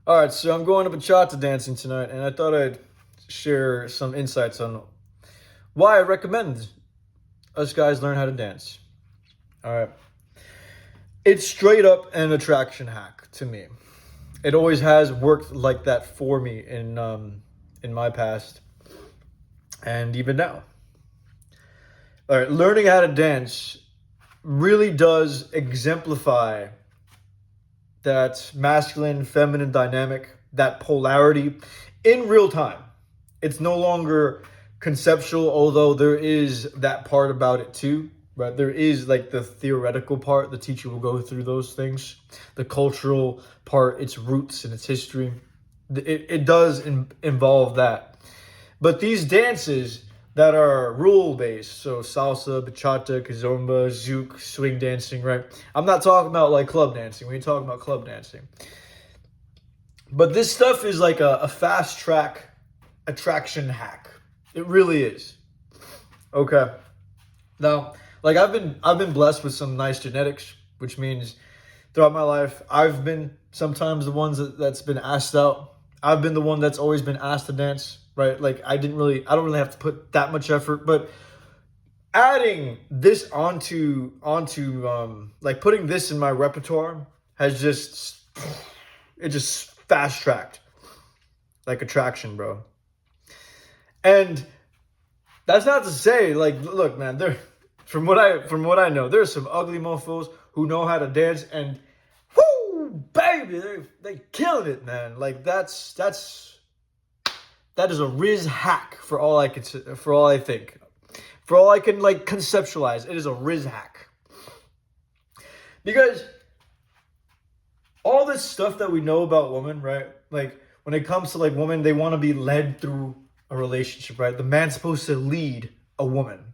All right, so I'm going to bachata dancing tonight, and I thought I'd share some insights on why I recommend us guys learn how to dance. All right, it's straight up an attraction hack to me. It always has worked like that for me in my past, and even now. All right, learning how to dance really does exemplify that masculine feminine dynamic, that polarity in real time. It's no longer conceptual, although there is that part about it too. Right, there is like the theoretical part. The teacher will go through those things. The cultural part, its roots and its history. It does involve that. But these dances that are rule based, so salsa, bachata, kizomba, zouk, swing dancing, right? I'm not talking about like club dancing. We ain't talking about club dancing. But this stuff is like a fast track attraction hack. It really is. Okay. Now, like I've been blessed with some nice genetics, which means throughout my life I've been sometimes the ones that's been asked out. I've been the one that's always been asked to dance, right? Like I don't really have to put that much effort, but adding this onto like putting this in my repertoire has just fast tracked like attraction, bro. And that's not to say like look, man, there from what I know, there's some ugly mofos who know how to dance and whoo baby, they killing it, man. Like that is a Riz hack for all I can for all I think. For all I can like conceptualize, it is a Riz hack. Because all this stuff that we know about women, right? Like when it comes to like women, they want to be led through a relationship, right? The man's supposed to lead a woman.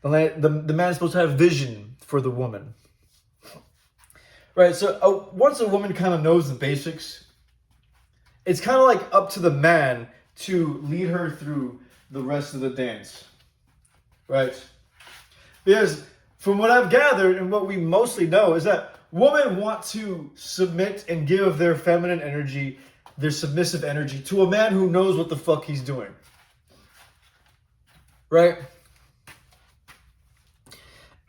The man's supposed to have vision for the woman. Right, so once a woman kind of knows the basics, it's kind of like up to the man to lead her through the rest of the dance. Right? Because from what I've gathered and what we mostly know is that women want to submit and give their feminine energy, their submissive energy to a man who knows what the fuck he's doing. Right?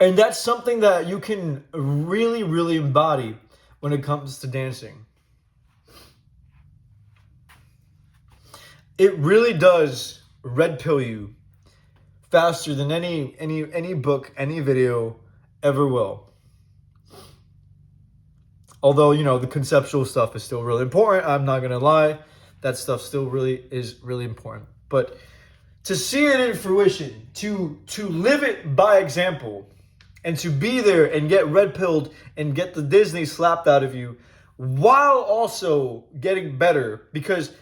And that's something that you can really, really embody when it comes to dancing. It really does red pill you faster than any book, any video ever will. Although, you know, the conceptual stuff is still really important. I'm not going to lie. That stuff still really is really important. But to see it in fruition, to live it by example, and to be there and get red pilled and get the Disney slapped out of you while also getting better. Because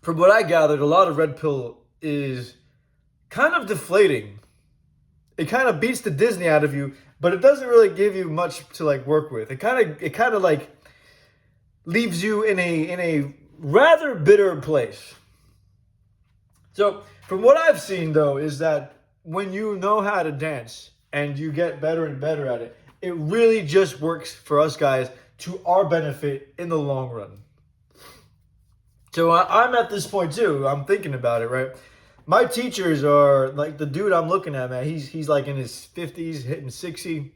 from what I gathered, a lot of red pill is kind of deflating. It kind of beats the Disney out of you, but it doesn't really give you much to like work with. It kind of like leaves you in a rather bitter place. So from what I've seen though is that when you know how to dance and you get better and better at it, it really just works for us guys to our benefit in the long run. So I'm at this point too. I'm thinking about it, right? My teachers are like the dude I'm looking at, man. He's like in his 50s, hitting 60.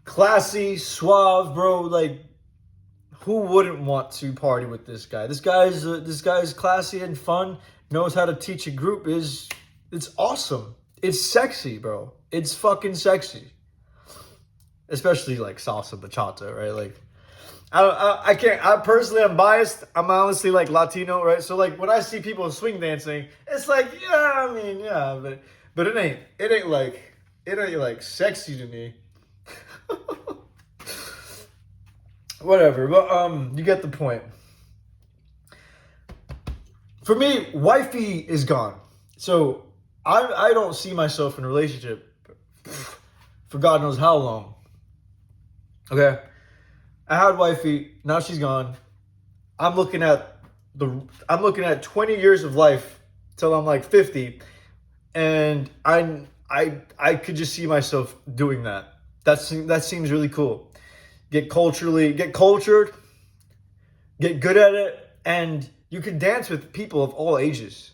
Classy, suave, bro. Like, who wouldn't want to party with this guy? This guy's classy and fun. Knows how to teach a group. It's awesome. It's sexy, bro. It's fucking sexy. Especially like salsa bachata, right? Like, I can't. I personally, I'm biased. I'm honestly like Latino, right? So like when I see people swing dancing, it's like, yeah, I mean, yeah, but it ain't like sexy to me. Whatever, but you get the point. For me, wifey is gone. So I don't see myself in a relationship for God knows how long. Okay. I had wifey, now she's gone. I'm looking at 20 years of life till I'm like 50, and I could just see myself doing that. That seems really cool. Get cultured, get good at it, and you can dance with people of all ages.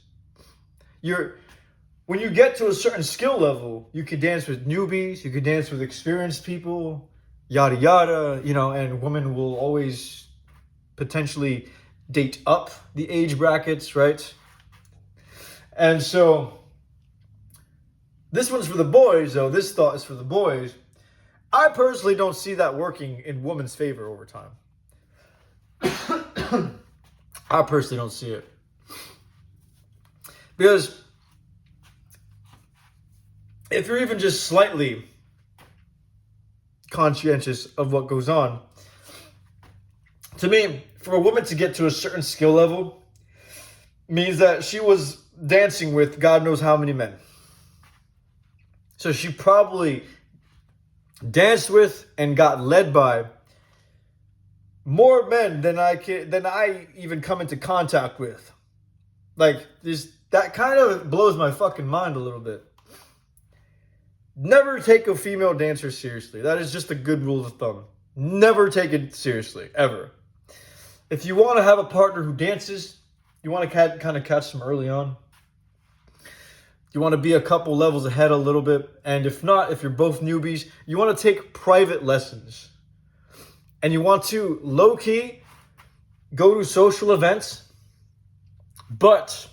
When you get to a certain skill level, you can dance with newbies, you can dance with experienced people, yada yada, and women will always potentially date up the age brackets, right? And so this one's for the boys, though. This thought is for the boys. I personally don't see that working in women's favor over time. I personally don't see it. Because if you're even just slightly conscientious of what goes on, to me, for a woman to get to a certain skill level means that she was dancing with God knows how many men. So she probably danced with and got led by more men than I even come into contact with. Like that kind of blows my fucking mind a little bit. Never take a female dancer seriously. That is just a good rule of thumb. Never take it seriously, ever. If you want to have a partner who dances, you want to kind of catch them early on. You want to be a couple levels ahead a little bit. And if not, if you're both newbies, you want to take private lessons. And you want to low-key go to social events. But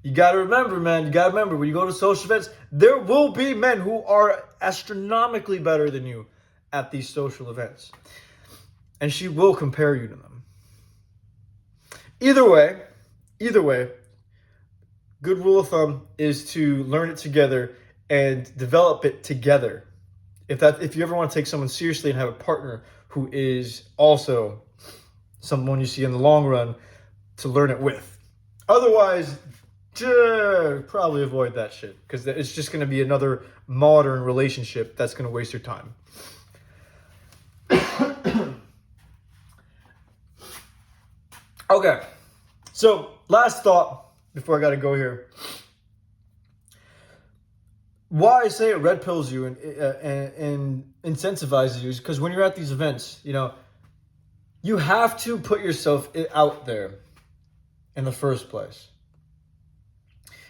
you got to remember, man, when you go to social events, there will be men who are astronomically better than you at these social events. And she will compare you to them. Either way, good rule of thumb is to learn it together and develop it together. If you ever want to take someone seriously and have a partner who is also someone you see in the long run to learn it with. Otherwise, probably avoid that shit, because it's just going to be another modern relationship that's going to waste your time. Okay, so last thought before I got to go here. Why I say it red pills you and incentivizes you is because when you're at these events, you have to put yourself out there in the first place.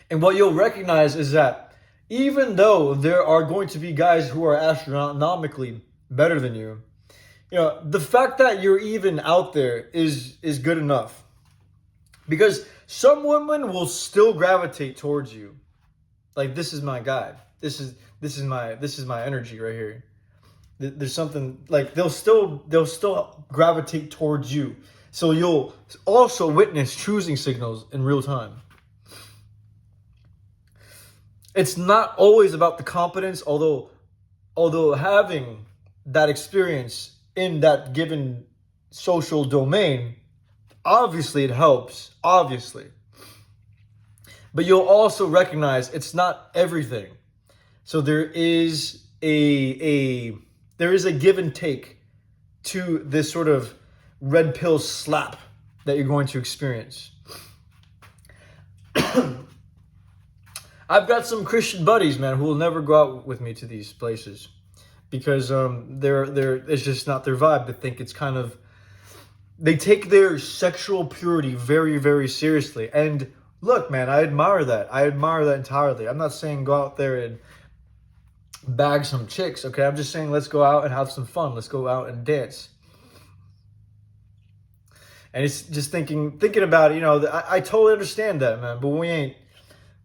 And what you'll recognize is that even though there are going to be guys who are astronomically better than you, the fact that you're even out there is good enough. Because some women will still gravitate towards you. Like, this is my guy. This is my energy right here. There's something like they'll still gravitate towards you. So you'll also witness choosing signals in real time. It's not always about the competence, although having that experience in that given social domain, obviously it helps, obviously. But you'll also recognize it's not everything. So there is a give and take to this sort of red pill slap that you're going to experience. I've got some Christian buddies, man, who will never go out with me to these places because it's just not their vibe. They think it's kind of, they take their sexual purity very, very seriously. And look, man, I admire that. I admire that entirely. I'm not saying go out there and bag some chicks, okay? I'm just saying let's go out and have some fun. Let's go out and dance. And it's just thinking about it, I totally understand that, man, but we ain't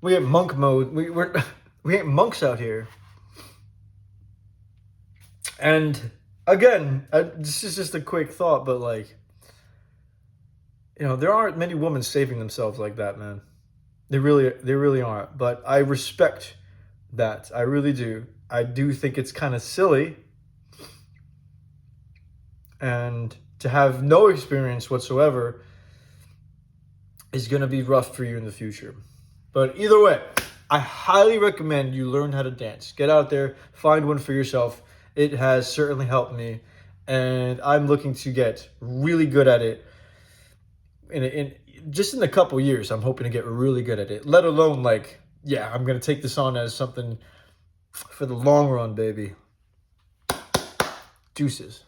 monk mode. We ain't monks out here. And again, this is just a quick thought, but there aren't many women saving themselves like that, man. They really aren't. But I respect that. I really do. I do think it's kind of silly. And to have no experience whatsoever is going to be rough for you in the future. But either way, I highly recommend you learn how to dance. Get out there, find one for yourself. It has certainly helped me. And I'm looking to get really good at it. In a couple years, I'm hoping to get really good at it. Let alone I'm going to take this on as something for the long run, baby. Deuces.